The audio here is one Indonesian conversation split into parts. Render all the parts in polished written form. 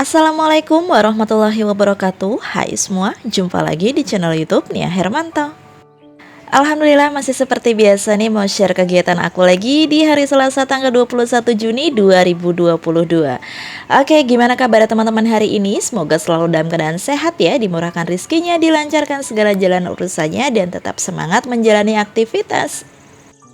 Assalamualaikum warahmatullahi wabarakatuh. Hai semua, jumpa lagi di channel YouTube Nia Hermanto. Alhamdulillah masih seperti biasa nih mau share kegiatan aku lagi di hari Selasa tanggal 21 Juni 2022. Oke, gimana kabar teman-teman hari ini? Semoga selalu dalam keadaan sehat ya, dimurahkan rizkinya, dilancarkan segala jalan urusannya, dan tetap semangat menjalani aktivitas.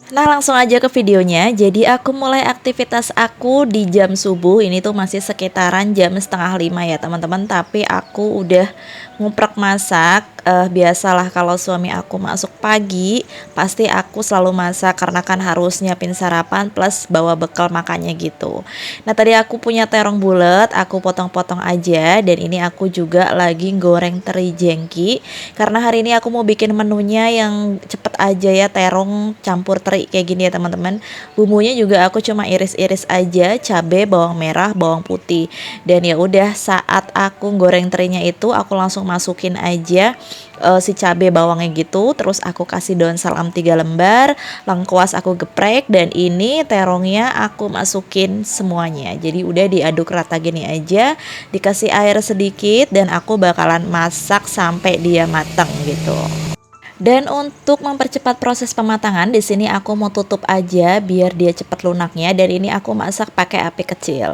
Nah, langsung aja ke videonya. Jadi aku mulai aktivitas aku di jam subuh. Ini tuh masih sekitaran jam setengah 5 ya teman-teman. Tapi aku udah nguprek masak. Biasalah kalau suami aku masuk pagi, pasti aku selalu masak karena kan harus nyiapin sarapan plus bawa bekal makannya gitu. Nah, tadi aku punya terong bulat, aku potong-potong aja. Dan ini aku juga lagi goreng teri jengki. Karena hari ini aku mau bikin menunya yang cepet aja ya, terong campur teri kayak gini ya teman-teman. Bumbunya juga aku cuma iris-iris aja, cabai, bawang merah, bawang putih. Dan ya udah, saat aku goreng terinya itu aku langsung masukin aja si cabai bawangnya gitu, terus aku kasih daun salam 3 lembar, lengkuas aku geprek, dan ini terongnya aku masukin semuanya. Jadi udah diaduk rata gini aja, dikasih air sedikit, dan aku bakalan masak sampai dia matang gitu. Dan untuk mempercepat proses pematangan, di sini aku mau tutup aja biar dia cepat lunaknya, dan ini aku masak pakai api kecil.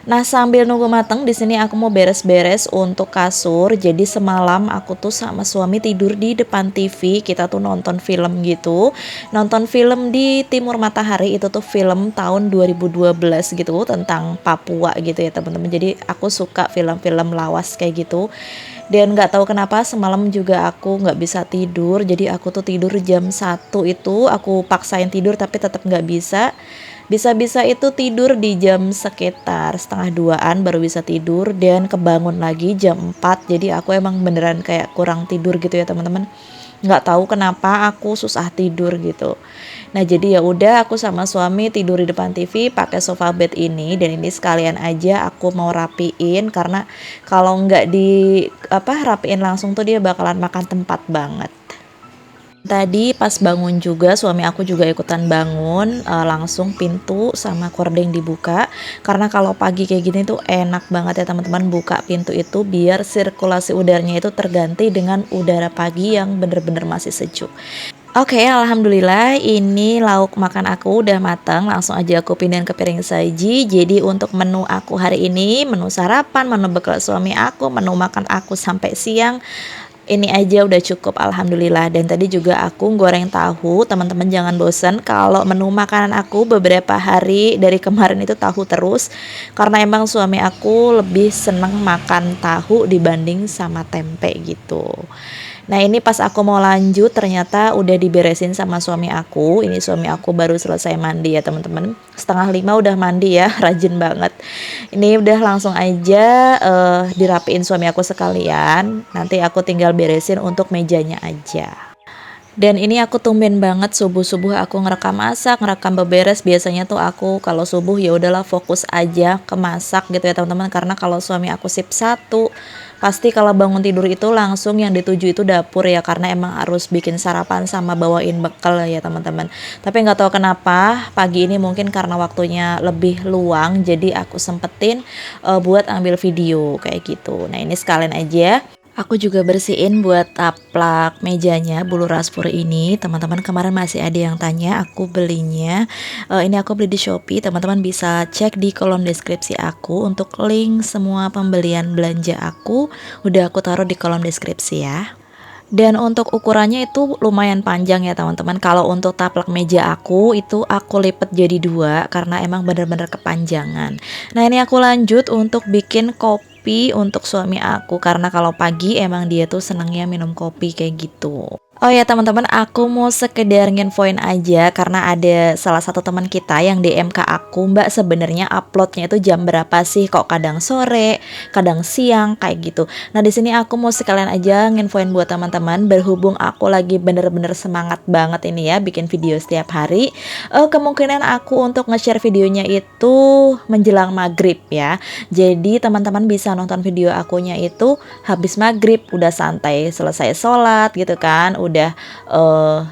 Nah, sambil nunggu matang di sini aku mau beres-beres untuk kasur. Jadi semalam aku tuh sama suami tidur di depan TV, kita tuh nonton film gitu. Nonton film di Timur Matahari, itu tuh film tahun 2012 gitu tentang Papua gitu ya teman-teman. Jadi aku suka film-film lawas kayak gitu. Dan nggak tahu kenapa semalam juga aku nggak bisa tidur. Jadi aku tuh tidur jam 1 itu, aku paksain tidur tapi tetap nggak bisa. Bisa-bisa itu tidur di jam sekitar setengah 2-an baru bisa tidur, dan kebangun lagi jam 4. Jadi aku emang beneran kayak kurang tidur gitu ya teman-teman. Nggak tahu kenapa aku susah tidur gitu. Nah, jadi ya udah, aku sama suami tidur di depan TV pakai sofa bed ini, dan ini sekalian aja aku mau rapiin karena kalau nggak di rapiin langsung tuh dia bakalan makan tempat banget. Tadi pas bangun juga suami aku juga ikutan bangun, langsung pintu sama kordeng dibuka. Karena kalau pagi kayak gini tuh enak banget ya teman-teman, buka pintu itu biar sirkulasi udaranya itu terganti dengan udara pagi yang bener-bener masih sejuk. Oke, alhamdulillah ini lauk makan aku udah matang. Langsung aja aku pindahin ke piring saji. Jadi untuk menu aku hari ini, menu sarapan, menu bekal suami aku, menu makan aku sampai siang, ini aja udah cukup alhamdulillah. Dan tadi juga aku goreng tahu. Teman-teman jangan bosan kalau menu makanan aku beberapa hari dari kemarin itu tahu terus, karena emang suami aku lebih seneng makan tahu dibanding sama tempe gitu. Nah, ini pas aku mau lanjut ternyata udah diberesin sama suami aku. Ini suami aku baru selesai mandi ya teman-teman. Setengah 5 udah mandi ya, rajin banget. Ini udah langsung aja dirapiin suami aku sekalian. Nanti aku tinggal beresin untuk mejanya aja. Dan ini aku tumben banget subuh-subuh aku ngerekam masak, ngerekam beberes. Biasanya tuh aku kalau subuh ya udahlah fokus aja ke masak gitu ya teman-teman. Karena kalau suami aku sip 1, pasti kalau bangun tidur itu langsung yang dituju itu dapur ya, karena emang harus bikin sarapan sama bawain bekal ya teman-teman. Tapi nggak tahu kenapa pagi ini mungkin karena waktunya lebih luang, jadi aku sempetin buat ambil video kayak gitu. Nah, ini sekalian aja aku juga bersihin buat taplak mejanya bulu raspur ini. Teman-teman kemarin masih ada yang tanya aku belinya. Ini aku beli di Shopee. Teman-teman bisa cek di kolom deskripsi aku untuk link semua pembelian belanja aku. Udah aku taruh di kolom deskripsi ya. Dan untuk ukurannya itu lumayan panjang ya teman-teman. Kalau untuk taplak meja aku itu aku lipat jadi 2 karena emang bener-bener kepanjangan. Nah, ini aku lanjut untuk bikin kopi untuk suami aku, karena kalau pagi emang dia tuh senangnya minum kopi kayak gitu. Oh ya teman-teman, aku mau sekedar nginfoin aja karena ada salah satu teman kita yang DM ke aku, Mbak sebenarnya uploadnya itu jam berapa sih? Kok kadang sore, kadang siang kayak gitu. Nah, di sini aku mau sekalian aja nginfoin buat teman-teman, berhubung aku lagi bener-bener semangat banget ini ya bikin video setiap hari. Kemungkinan aku untuk nge-share videonya itu menjelang maghrib ya. Jadi teman-teman bisa nonton video akunya itu habis maghrib, udah santai selesai sholat gitu kan, udah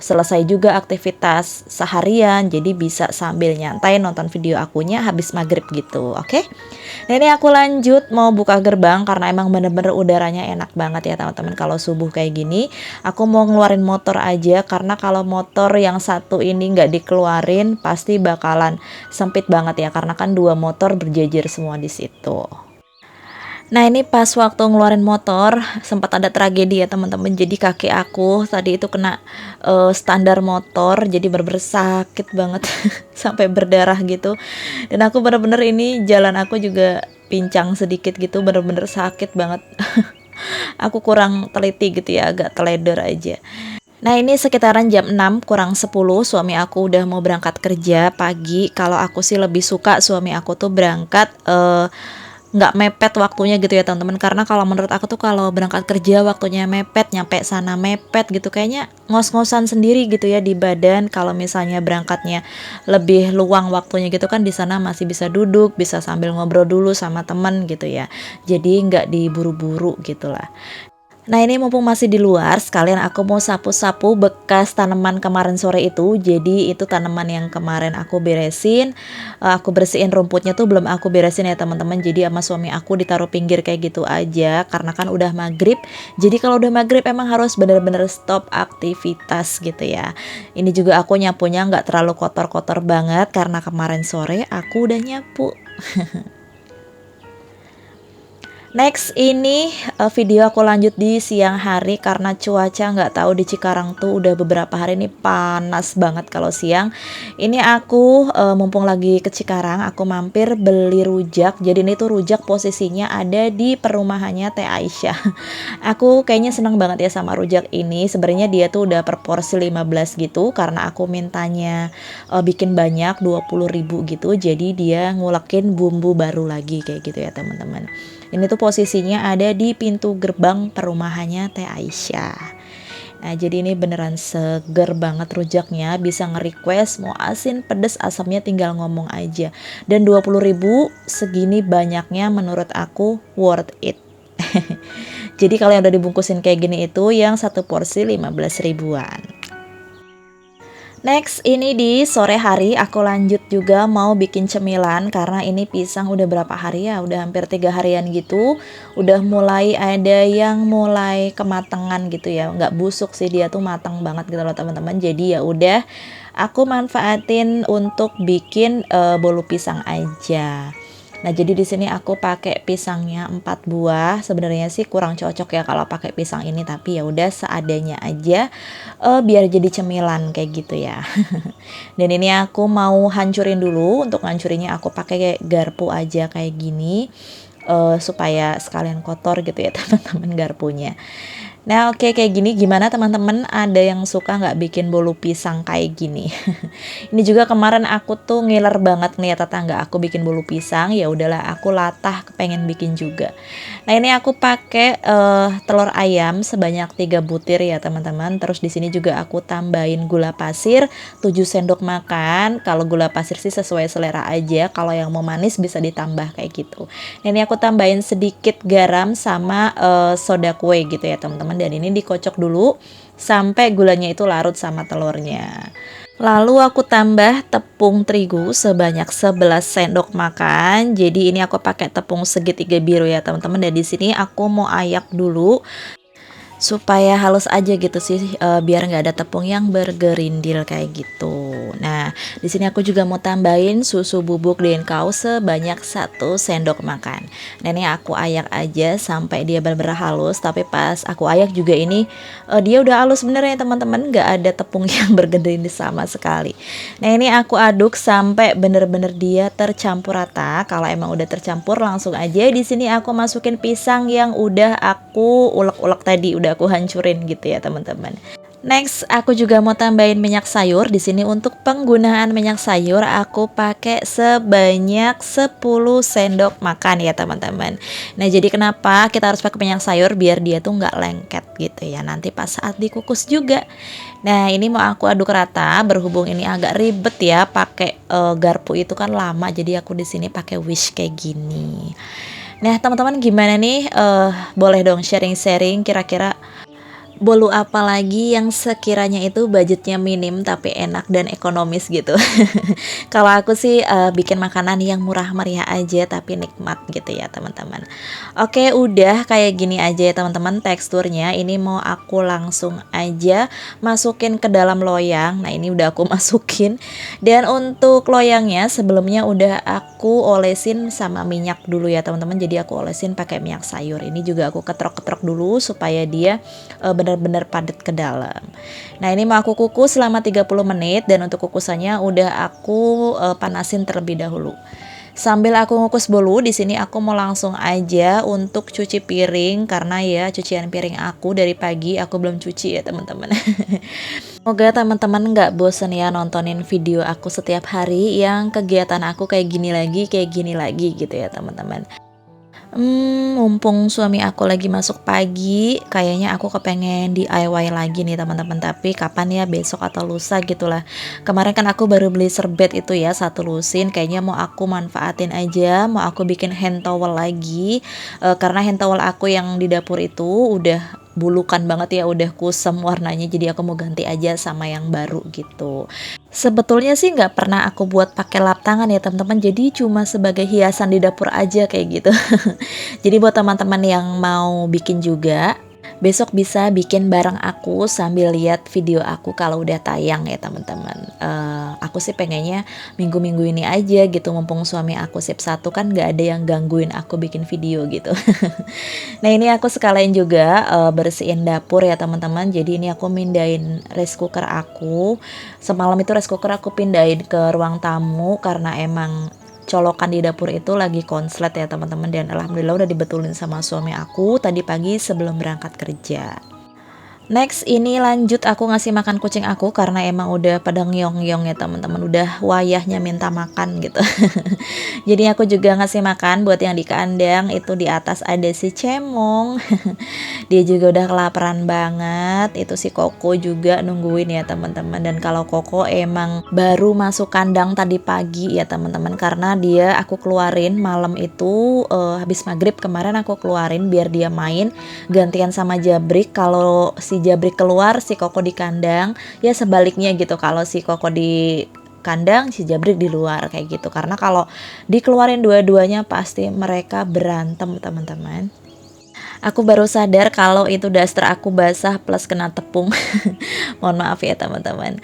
selesai juga aktivitas seharian, jadi bisa sambil nyantai nonton video akunya habis maghrib gitu, oke? Nah ini aku lanjut mau buka gerbang karena emang bener-bener udaranya enak banget ya teman-teman kalau subuh kayak gini. Aku mau ngeluarin motor aja karena kalau motor yang satu ini nggak dikeluarin pasti bakalan sempit banget ya karena kan dua motor berjejer semua di situ. Nah ini pas waktu ngeluarin motor sempat ada tragedi ya teman-teman. Jadi kaki aku tadi itu kena standar motor, jadi bener-bener sakit banget sampai berdarah gitu. Dan aku bener-bener ini jalan aku juga pincang sedikit gitu, bener-bener sakit banget. Aku kurang teliti gitu ya, agak teledor aja. Nah ini sekitaran jam 6 kurang 10 suami aku udah mau berangkat kerja pagi. Kalau aku sih lebih suka suami aku tuh berangkat nggak mepet waktunya gitu ya teman-teman, karena kalau menurut aku tuh kalau berangkat kerja waktunya mepet, nyampe sana mepet gitu, kayaknya ngos-ngosan sendiri gitu ya di badan. Kalau misalnya berangkatnya lebih luang waktunya gitu kan, di sana masih bisa duduk, bisa sambil ngobrol dulu sama temen gitu ya, jadi nggak diburu-buru gitulah. Nah ini mumpung masih di luar, sekalian aku mau sapu-sapu bekas tanaman kemarin sore itu. Jadi itu tanaman yang kemarin aku beresin, aku bersihin rumputnya tuh belum aku beresin ya teman-teman. Jadi sama suami aku ditaruh pinggir kayak gitu aja, karena kan udah maghrib. Jadi kalau udah maghrib emang harus bener-bener stop aktivitas gitu ya. Ini juga aku nyapunya nggak terlalu kotor-kotor banget, karena kemarin sore aku udah nyapu. Next ini video aku lanjut di siang hari karena cuaca nggak tahu di Cikarang tuh udah beberapa hari ini panas banget kalau siang. Ini aku mumpung lagi ke Cikarang, aku mampir beli rujak. Jadi ini tuh rujak posisinya ada di perumahannya Teh Aisyah. Aku kayaknya seneng banget ya sama rujak ini. Sebenarnya dia tuh udah per porsi 15 gitu karena aku mintanya bikin banyak 20.000 gitu. Jadi dia ngulekin bumbu baru lagi kayak gitu ya teman-teman. Ini tuh posisinya ada di pintu gerbang perumahannya Teh Aisyah. Nah jadi ini beneran seger banget rujaknya, bisa nge-request mau asin, pedes, asamnya tinggal ngomong aja. Dan 20.000 segini banyaknya menurut aku worth it. Jadi kalau yang udah dibungkusin kayak gini itu yang satu porsi 15 ribuan. Next ini di sore hari aku lanjut juga mau bikin cemilan karena ini pisang udah berapa hari ya, udah hampir 3 harian gitu, udah mulai ada yang mulai kematangan gitu ya, nggak busuk sih, dia tuh matang banget gitu loh teman-teman. Jadi ya udah aku manfaatin untuk bikin bolu pisang aja. Nah, jadi di sini aku pakai pisangnya 4 buah. Sebenarnya sih kurang cocok ya kalau pakai pisang ini, tapi ya udah seadanya aja biar jadi cemilan kayak gitu ya. Dan ini aku mau hancurin dulu. Untuk hancurinnya aku pakai kayak garpu aja kayak gini. Supaya sekalian kotor gitu ya teman-teman garpunya. Nah oke, kayak gini gimana teman-teman, ada yang suka nggak bikin bolu pisang kayak gini? Ini juga kemarin aku tuh ngiler banget nih ya tetangga aku bikin bolu pisang, ya udahlah aku latah pengen bikin juga. Nah ini aku pakai telur ayam sebanyak 3 butir ya teman-teman. Terus di sini juga aku tambahin gula pasir 7 sendok makan. Kalau gula pasir sih sesuai selera aja, kalau yang mau manis bisa ditambah kayak gitu. Nah, ini aku tambahin sedikit garam sama soda kue gitu ya teman-teman. Dan ini dikocok dulu sampai gulanya itu larut sama telurnya. Lalu aku tambah tepung terigu sebanyak 11 sendok makan. Jadi ini aku pakai tepung segitiga biru ya teman-teman. Dan di sini aku mau ayak dulu supaya halus aja gitu sih, biar nggak ada tepung yang bergerindil kayak gitu. Nah di sini aku juga mau tambahin susu bubuk Denkau sebanyak 1 sendok makan. Nah ini aku ayak aja sampai dia benar-benar halus. Tapi pas aku ayak juga ini dia udah halus bener ya teman-teman, nggak ada tepung yang bergerindil sama sekali. Nah ini aku aduk sampai bener-bener dia tercampur rata. Kalau emang udah tercampur langsung aja di sini aku masukin pisang yang udah aku ulek-ulek tadi, udah aku hancurin gitu ya teman-teman. Next, aku juga mau tambahin minyak sayur. Di sini untuk penggunaan minyak sayur aku pakai sebanyak 10 sendok makan ya teman-teman. Nah, jadi kenapa kita harus pakai minyak sayur biar dia tuh nggak lengket gitu ya nanti pas saat dikukus juga. Nah, ini mau aku aduk rata. Berhubung ini agak ribet ya pakai garpu itu kan lama, jadi aku di sini pakai whisk kayak gini. Nah teman-teman gimana nih, boleh dong sharing-sharing kira-kira bolu apa lagi yang sekiranya itu budgetnya minim tapi enak dan ekonomis gitu. Kalau aku sih bikin makanan yang murah meriah aja tapi nikmat gitu ya teman-teman. Oke, udah kayak gini aja ya teman-teman teksturnya. Ini mau aku langsung aja masukin ke dalam loyang. Nah, ini udah aku masukin. Dan untuk loyangnya sebelumnya udah aku olesin sama minyak dulu ya teman-teman. Jadi aku olesin pakai minyak sayur. Ini juga aku ketrok-ketrok dulu supaya dia benar-benar padat ke dalam. Nah, ini mau aku kukus selama 30 menit dan untuk kukusannya udah aku panasin terlebih dahulu. Sambil aku ngukus bolu, di sini aku mau langsung aja untuk cuci piring karena ya cucian piring aku dari pagi aku belum cuci ya teman-teman. Semoga teman-teman nggak bosen ya nontonin video aku setiap hari yang kegiatan aku kayak gini lagi gitu ya teman-teman. Mumpung suami aku lagi masuk pagi, kayaknya aku kepengen DIY lagi nih teman-teman. Tapi kapan ya, besok atau lusa gitulah. Kemarin kan aku baru beli serbet itu ya, satu lusin. Kayaknya mau aku manfaatin aja, mau aku bikin hand towel lagi. Karena hand towel aku yang di dapur itu udah bulukan banget ya, udah kusem warnanya. Jadi aku mau ganti aja sama yang baru gitu. Sebetulnya sih nggak pernah aku buat pakai lap tangan ya teman-teman. Jadi cuma sebagai hiasan di dapur aja kayak gitu. Jadi buat teman-teman yang mau bikin juga, besok bisa bikin bareng aku sambil lihat video aku kalau udah tayang ya teman-teman. Aku sih pengennya minggu-minggu ini aja gitu, mumpung suami aku sip satu kan nggak ada yang gangguin aku bikin video gitu. Nah, ini aku sekalian juga bersihin dapur ya teman-teman. Jadi ini aku mindahin rice cooker aku. Semalam itu rice cooker aku pindahin ke ruang tamu karena emang colokan di dapur itu lagi konslet ya teman-teman, dan alhamdulillah udah dibetulin sama suami aku tadi pagi sebelum berangkat kerja. Next ini lanjut aku ngasih makan kucing aku karena emang udah pada ngeong-ngeong ya teman-teman, udah wayahnya minta makan gitu. Jadi aku juga ngasih makan buat yang di kandang, itu di atas ada si Cemong. Dia juga udah kelaparan banget. Itu si Koko juga nungguin ya teman-teman. Dan kalau Koko emang baru masuk kandang tadi pagi ya teman-teman, karena dia aku keluarin malam itu habis maghrib kemarin aku keluarin biar dia main gantian sama Jabrik. Kalau si Jabrik keluar, si Koko di kandang, ya sebaliknya gitu. Kalau si Koko di kandang, si Jabrik di luar kayak gitu. Karena kalau dikeluarin dua-duanya pasti mereka berantem teman-teman. Aku baru sadar kalau itu daster aku basah plus kena tepung. Mohon maaf ya teman-teman.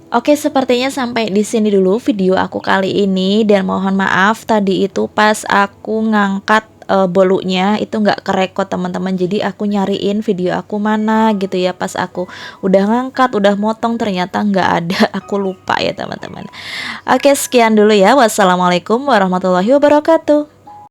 Oke, sepertinya sampai di sini dulu video aku kali ini, dan mohon maaf tadi itu pas aku ngangkat bolunya itu nggak kerekod teman-teman. Jadi aku nyariin video aku mana gitu ya, pas aku udah ngangkat udah motong ternyata nggak ada. Aku lupa ya teman-teman. Oke, sekian dulu ya. Wassalamualaikum warahmatullahi wabarakatuh.